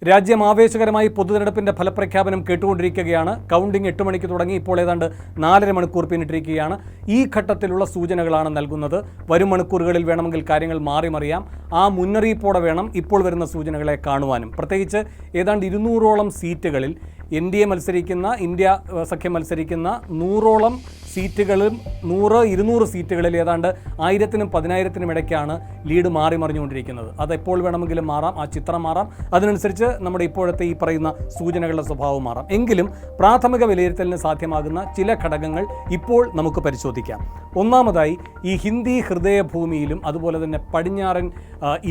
രാജ്യം ആവേശകരമായി പൊതുതെരഞ്ഞെടുപ്പിന്റെ ഫലപ്രഖ്യാപനം കേട്ടുകൊണ്ടിരിക്കുകയാണ്. കൗണ്ടിംഗ് 8 മണിക്ക് തുടങ്ങി. ഇപ്പോൾ ഏതാണ്ട് 4.5 മണിക്കൂർ പിന്നിട്ടിരിക്കുകയാണ്. ഈ ഘട്ടത്തിലുള്ള സൂചനകളാണ് നൽകുന്നത്. വരും മണിക്കൂറുകളിൽ വേണമെങ്കിൽ കാര്യങ്ങൾ മാറിമറിയാം. ആ മുന്നറിയിപ്പോടെ വേണം ഇപ്പോൾ വരുന്ന സൂചനകളെ കാണുവാനും. പ്രത്യേകിച്ച് ഏതാണ്ട് 200ഓളം സീറ്റുകളിൽ ഇന്ത്യ സഖ്യം മത്സരിക്കുന്ന 100ഓളം സീറ്റുകളും 100-200 സീറ്റുകളിൽ ഏതാണ്ട് 1000-നും 10,000-നും ഇടയ്ക്കാണ് ലീഡ് മാറിമറിഞ്ഞുകൊണ്ടിരിക്കുന്നത്. അതെപ്പോൾ വേണമെങ്കിലും മാറാം, ആ ചിത്രം മാറാം. അതിനനുസരിച്ച് നമ്മുടെ ഇപ്പോഴത്തെ ഈ പറയുന്ന സൂചനകളുടെ സ്വഭാവം മാറാം. എങ്കിലും പ്രാഥമിക വിലയിരുത്തലിന് സാധ്യമാകുന്ന ചില ഘടകങ്ങൾ ഇപ്പോൾ നമുക്ക് പരിശോധിക്കാം. ഒന്നാമതായി, ഈ ഹിന്ദി ഹൃദയഭൂമിയിലും അതുപോലെ തന്നെ പടിഞ്ഞാറൻ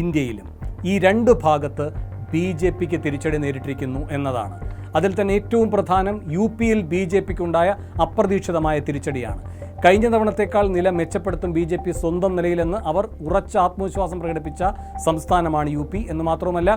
ഇന്ത്യയിലും ഈ രണ്ട് ഭാഗത്ത് BJPക്ക് തിരിച്ചടി നേരിട്ടിരിക്കുന്നു എന്നതാണ്. അതിൽ തന്നെ ഏറ്റവും പ്രധാനം UPയിൽ BJPക്കുണ്ടായ അപ്രതീക്ഷിതമായ തിരിച്ചടിയാണ്. കഴിഞ്ഞ തവണത്തേക്കാൾ നില മെച്ചപ്പെടുത്തും BJP സ്വന്തം നിലയിലെന്ന് അവർ ഉറച്ച ആത്മവിശ്വാസം പ്രകടിപ്പിച്ച സംസ്ഥാനമാണ് UP. എന്ന് മാത്രമല്ല,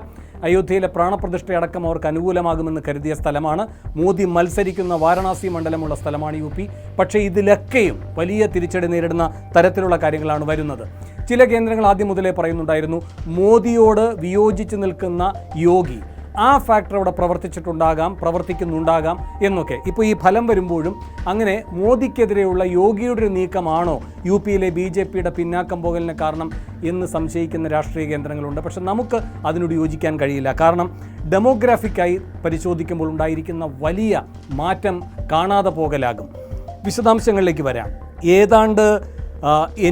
അയോധ്യയിലെ പ്രാണപ്രതിഷ്ഠയടക്കം അവർക്ക് അനുകൂലമാകുമെന്ന് കരുതിയ സ്ഥലമാണ്. മോദി മത്സരിക്കുന്ന വാരണാസി മണ്ഡലമുള്ള സ്ഥലമാണ് UP. പക്ഷേ ഇതിലൊക്കെയും വലിയ തിരിച്ചടി നേരിടുന്ന തരത്തിലുള്ള കാര്യങ്ങളാണ് വരുന്നത്. ചില കേന്ദ്രങ്ങൾ ആദ്യം മുതലേ പറയുന്നുണ്ടായിരുന്നു, മോദിയോട് വിയോജിച്ച് നിൽക്കുന്ന യോഗി ആ ഫാക്ടർ അവിടെ പ്രവർത്തിക്കുന്നുണ്ടാകാം എന്നൊക്കെ. ഇപ്പോൾ ഈ ഫലം വരുമ്പോഴും അങ്ങനെ മോദിക്കെതിരെയുള്ള യോഗിയുടെ ഒരു നീക്കമാണോ UPയിലെ BJPയുടെ പിന്നാക്കം പോകലിന് കാരണം എന്ന് സംശയിക്കുന്ന രാഷ്ട്രീയ കേന്ദ്രങ്ങളുണ്ട്. പക്ഷെ നമുക്ക് അതിനോട് യോജിക്കാൻ കഴിയില്ല. കാരണം ഡെമോഗ്രാഫിക്കായി പരിശോധിക്കുമ്പോൾ ഉണ്ടായിരിക്കുന്ന വലിയ മാറ്റം കാണാതെ പോകലാകും. വിശദാംശങ്ങളിലേക്ക് വരാം. ഏതാണ്ട്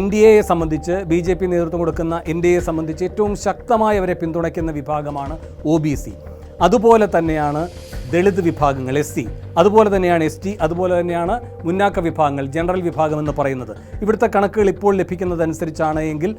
NDAയെ സംബന്ധിച്ച് BJP നേതൃത്വം കൊടുക്കുന്ന NDAയെ സംബന്ധിച്ച് ഏറ്റവും ശക്തമായവരെ പിന്തുണയ്ക്കുന്ന വിഭാഗമാണ് OBC. അതുപോലെ തന്നെയാണ് ദളിത് വിഭാഗങ്ങൾ SC, അതുപോലെ തന്നെയാണ് ST, അതുപോലെ തന്നെയാണ് മുന്നാക്ക വിഭാഗങ്ങൾ ജനറൽ വിഭാഗം എന്ന് പറയുന്നത്. ഇവിടുത്തെ കണക്കുകൾ ഇപ്പോൾ ലഭിക്കുന്നതനുസരിച്ചാണ് എങ്കിൽ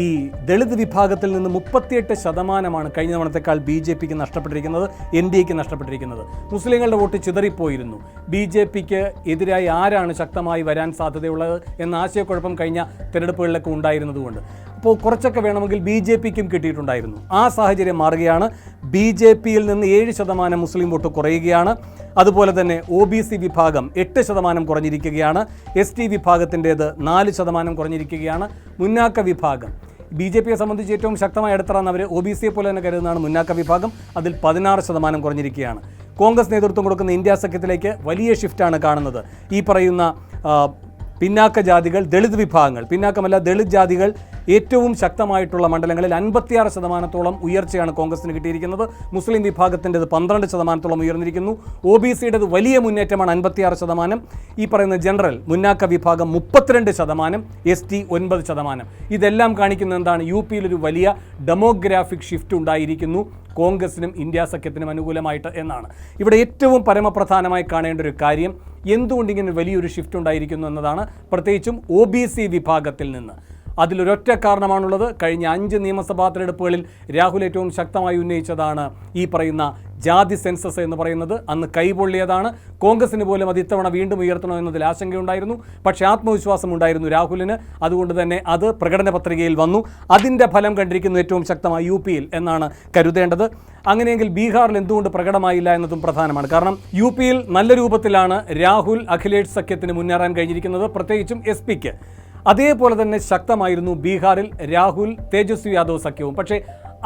ഈ ദളിത് വിഭാഗത്തിൽ നിന്ന് 38% കഴിഞ്ഞ തവണത്തേക്കാൾ BJPക്ക് നഷ്ടപ്പെട്ടിരിക്കുന്നത്, NDAക്ക് നഷ്ടപ്പെട്ടിരിക്കുന്നത്. മുസ്ലിങ്ങളുടെ വോട്ട് ചിതറിപ്പോയിരുന്നു. BJPക്ക് എതിരായി ആരാണ് ശക്തമായി വരാൻ സാധ്യതയുള്ളത് എന്ന ആശയക്കുഴപ്പം കഴിഞ്ഞ തിരഞ്ഞെടുപ്പുകളിലൊക്കെ ഉണ്ടായിരുന്നതുകൊണ്ട് അപ്പോൾ കുറച്ചൊക്കെ വേണമെങ്കിൽ BJPക്കും കിട്ടിയിട്ടുണ്ടായിരുന്നു. ആ സാഹചര്യം മാറുകയാണ്. BJPയിൽ നിന്ന് 7% മുസ്ലിം വോട്ട് കുറയുകയാണ്. അതുപോലെ തന്നെ OBC വിഭാഗം 8% കുറഞ്ഞിരിക്കുകയാണ്. ST വിഭാഗത്തിൻ്റേത് 4% കുറഞ്ഞിരിക്കുകയാണ്. മുന്നാക്ക വിഭാഗം BJPയെ സംബന്ധിച്ച് ഏറ്റവും ശക്തമായി അടുത്തറാന്ന് അവർ OBCയെ പോലെ തന്നെ കരുതുന്നതാണ് മുന്നാക്ക വിഭാഗം. അതിൽ 16% കുറഞ്ഞിരിക്കുകയാണ്. കോൺഗ്രസ് നേതൃത്വം കൊടുക്കുന്ന ഇന്ത്യ സഖ്യത്തിലേക്ക് വലിയ ഷിഫ്റ്റാണ് കാണുന്നത്. ഈ പറയുന്ന പിന്നാക്ക ജാതികൾ, ദളിത് വിഭാഗങ്ങൾ, പിന്നാക്കമല്ല ദളിത് ജാതികൾ ഏറ്റവും ശക്തമായിട്ടുള്ള മണ്ഡലങ്ങളിൽ 56%-ഓളം ഉയർച്ചയാണ് കോൺഗ്രസിന് കിട്ടിയിരിക്കുന്നത്. മുസ്ലിം വിഭാഗത്തിൻ്റെത് 12%-ഓളം ഉയർന്നിരിക്കുന്നു. OBCയുടേത് വലിയ മുന്നേറ്റമാണ്, 56%. ഈ പറയുന്ന ജനറൽ മുന്നാക്ക വിഭാഗം 32%, ST 9%. ഇതെല്ലാം കാണിക്കുന്നത് എന്താണ്? UPയിലൊരു വലിയ ഡെമോഗ്രാഫിക് ഷിഫ്റ്റ് ഉണ്ടായിരിക്കുന്നു കോൺഗ്രസിനും ഇന്ത്യ സഖ്യത്തിനും അനുകൂലമായിട്ട് എന്നാണ്. ഇവിടെ ഏറ്റവും പരമപ്രധാനമായി കാണേണ്ട ഒരു കാര്യം എന്തുകൊണ്ടിങ്ങനെ വലിയൊരു ഷിഫ്റ്റ് ഉണ്ടായിരിക്കുന്നു എന്നതാണ്. പ്രത്യേകിച്ചും OBC വിഭാഗത്തിൽ നിന്ന്. അതിലൊരൊറ്റ കാരണമാണുള്ളത്. കഴിഞ്ഞ 5 നിയമസഭാ തെരഞ്ഞെടുപ്പുകളിൽ രാഹുൽ ഏറ്റവും ശക്തമായി ഉന്നയിച്ചതാണ് ഈ പറയുന്ന ജാതി സെൻസസ് എന്ന് പറയുന്നത്. അന്ന് കൈപൊള്ളിയതാണ്. കോൺഗ്രസിന് പോലും അത് ഇത്തവണ വീണ്ടും ഉയർത്തണോ എന്നതിൽ ആശങ്കയുണ്ടായിരുന്നു. പക്ഷേ ആത്മവിശ്വാസം ഉണ്ടായിരുന്നു രാഹുലിന്. അതുകൊണ്ട് തന്നെ അത് പ്രകടന പത്രികയിൽ വന്നു. അതിൻ്റെ ഫലം കണ്ടിരിക്കുന്നു ഏറ്റവും ശക്തമായി UPയിൽ എന്നാണ് കരുതേണ്ടത്. അങ്ങനെയെങ്കിൽ ബീഹാറിൽ എന്തുകൊണ്ട് പ്രകടമായില്ല എന്നതും പ്രധാനമാണ്. കാരണം UPയിൽ നല്ല രൂപത്തിലാണ് രാഹുൽ അഖിലേഷ് സഖ്യത്തിന് മുന്നേറാൻ കഴിഞ്ഞിരിക്കുന്നത്, പ്രത്യേകിച്ചും SPക്ക്. അതേപോലെ തന്നെ ശക്തമായിരുന്നു ബീഹാറിൽ രാഹുൽ തേജസ്വി യാദവ് സഖ്യവും. പക്ഷേ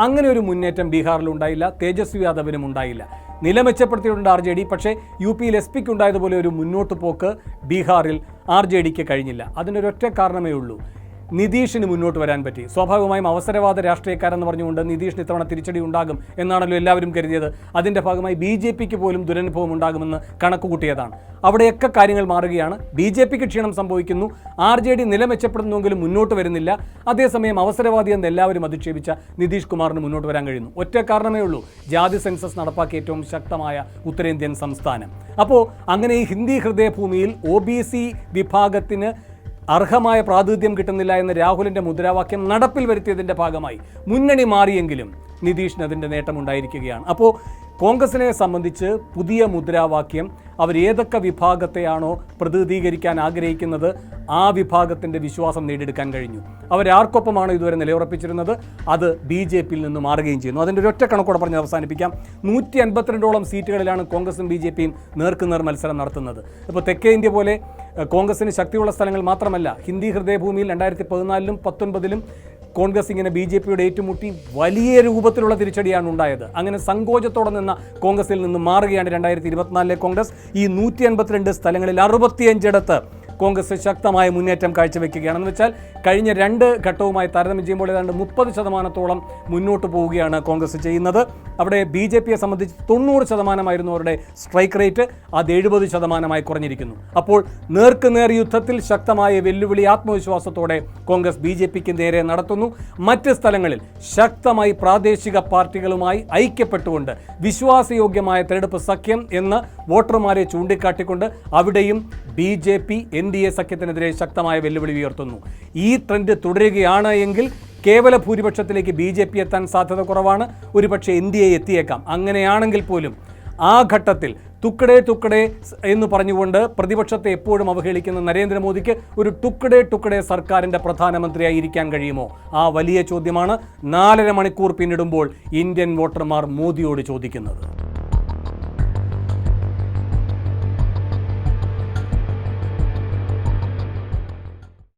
അങ്ങനെ ഒരു മുന്നേറ്റം ബീഹാറിൽ ഉണ്ടായില്ല, തേജസ്വി യാദവിനും ഉണ്ടായില്ല. നില മെച്ചപ്പെടുത്തിയിട്ടുണ്ട് RJD. പക്ഷേ UPയിൽ SPക്ക് ഉണ്ടായതുപോലെ ഒരു മുന്നോട്ട് പോക്ക് ബീഹാറിൽ RJDക്ക് കഴിഞ്ഞില്ല. അതിനൊരൊറ്റ കാരണമേ ഉള്ളൂ, നിതീഷിന് മുന്നോട്ട് വരാൻ പറ്റി. സ്വാഭാവികമായും അവസരവാദ രാഷ്ട്രീയക്കാരെന്ന് പറഞ്ഞുകൊണ്ട് നിതീഷിന് ഇത്തവണ തിരിച്ചടി ഉണ്ടാകും എന്നാണല്ലോ എല്ലാവരും കരുതിയത്. അതിൻ്റെ ഭാഗമായി BJPക്ക് പോലും ദുരനുഭവം ഉണ്ടാകുമെന്ന് കണക്കുകൂട്ടിയതാണ്. അവിടെയൊക്കെ കാര്യങ്ങൾ മാറുകയാണ്. BJPക്ക് ക്ഷീണം സംഭവിക്കുന്നു. RJD നില മെച്ചപ്പെടുന്നുവെങ്കിലും മുന്നോട്ട് വരുന്നില്ല. അതേസമയം അവസരവാദി എന്ന് എല്ലാവരും അധിക്ഷേപിച്ച നിതീഷ് കുമാറിന് മുന്നോട്ട് വരാൻ കഴിയുന്നു. ഒറ്റ കാരണമേ ഉള്ളൂ, ജാതി സെൻസസ് നടപ്പാക്കിയ ഏറ്റവും ശക്തമായ ഉത്തരേന്ത്യൻ സംസ്ഥാനം. അപ്പോൾ അങ്ങനെ ഈ ഹിന്ദി ഹൃദയഭൂമിയിൽ OBC വിഭാഗത്തിന് അർഹമായ പ്രാതിനിധ്യം കിട്ടുന്നില്ല എന്ന രാഹുലിൻ്റെ മുദ്രാവാക്യം നടപ്പിൽ വരുത്തിയതിൻ്റെ ഭാഗമായി മുന്നണി മാറിയെങ്കിലും നിതീഷിന് അതിൻ്റെ നേട്ടമുണ്ടായിരിക്കുകയാണ്. അപ്പോൾ കോൺഗ്രസിനെ സംബന്ധിച്ച് പുതിയ മുദ്രാവാക്യം അവർ ഏതൊക്കെ വിഭാഗത്തെയാണോ പ്രതിനിധീകരിക്കാൻ ആഗ്രഹിക്കുന്നത് ആ വിഭാഗത്തിൻ്റെ വിശ്വാസം നേടിയെടുക്കാൻ കഴിഞ്ഞു. അവരാർക്കൊപ്പമാണോ ഇതുവരെ നിലയുറപ്പിച്ചിരുന്നത് അത് BJPയിൽ നിന്ന് മാറുകയും ചെയ്യുന്നു. അതിൻ്റെ ഒരൊറ്റ കണക്കോടെ പറഞ്ഞ് അവസാനിപ്പിക്കാം. 152ഓളം സീറ്റുകളിലാണ് കോൺഗ്രസും BJPയും നേർക്കുനേർ മത്സരം നടത്തുന്നത്. ഇപ്പോൾ തെക്കേ ഇന്ത്യ പോലെ കോൺഗ്രസിന് ശക്തിയുള്ള സ്ഥലങ്ങൾ മാത്രമല്ല, ഹിന്ദി ഹൃദയഭൂമിയിൽ 2014-ലും 2019-ലും കോൺഗ്രസ് ഇങ്ങനെ BJPയോട് ഏറ്റുമുട്ടി വലിയ രൂപത്തിലുള്ള തിരിച്ചടിയാണ് ഉണ്ടായത്. അങ്ങനെ സങ്കോചത്തോടെ നിന്ന കോൺഗ്രസിൽ നിന്ന് മാറുകയാണ് 2024 കോൺഗ്രസ്. ഈ 152 സ്ഥലങ്ങളിൽ 65 കോൺഗ്രസ് ശക്തമായ മുന്നേറ്റം കാഴ്ചവെക്കുകയാണെന്ന് വെച്ചാൽ കഴിഞ്ഞ 2 ഘട്ടവുമായി താരതമ്യം ചെയ്യുമ്പോൾ ഏതാണ്ട് 30% മുന്നോട്ട് പോവുകയാണ് കോൺഗ്രസ് ചെയ്യുന്നത്. അവിടെ BJPയെ സംബന്ധിച്ച് 90% അവരുടെ സ്ട്രൈക്ക് റേറ്റ്, അത് 70% കുറഞ്ഞിരിക്കുന്നു. അപ്പോൾ നേർക്കുനേർ യുദ്ധത്തിൽ ശക്തമായ വെല്ലുവിളി ആത്മവിശ്വാസത്തോടെ കോൺഗ്രസ് BJPക്ക് നേരെ നടത്തുന്നു. മറ്റ് സ്ഥലങ്ങളിൽ ശക്തമായി പ്രാദേശിക പാർട്ടികളുമായി ഐക്യപ്പെട്ടുകൊണ്ട് വിശ്വാസയോഗ്യമായ തെരഞ്ഞെടുപ്പ് സഖ്യം എന്ന് വോട്ടർമാരെ ചൂണ്ടിക്കാട്ടിക്കൊണ്ട് അവിടെയും BJP NDA സഖ്യത്തിനെതിരെ ശക്തമായ വെല്ലുവിളി ഉയർത്തുന്നു. ഈ ട്രെൻഡ് തുടരുകയാണ് എങ്കിൽ കേവല ഭൂരിപക്ഷത്തിലേക്ക് BJP എത്താൻ സാധ്യത കുറവാണ്. ഒരുപക്ഷെ NDA എത്തിയേക്കാം. അങ്ങനെയാണെങ്കിൽ പോലും ആ ഘട്ടത്തിൽ തുക്കടേ എന്ന് പറഞ്ഞുകൊണ്ട് പ്രതിപക്ഷത്തെ എപ്പോഴും അവഹേളിക്കുന്ന നരേന്ദ്രമോദിക്ക് ഒരു തുക്കടേ സർക്കാരിൻ്റെ പ്രധാനമന്ത്രിയായി ഇരിക്കാൻ കഴിയുമോ? ആ വലിയ ചോദ്യമാണ് 4.5 മണിക്കൂർ പിന്നിടുമ്പോൾ ഇന്ത്യൻ വോട്ടർമാർ മോദിയോട് ചോദിക്കുന്നത്.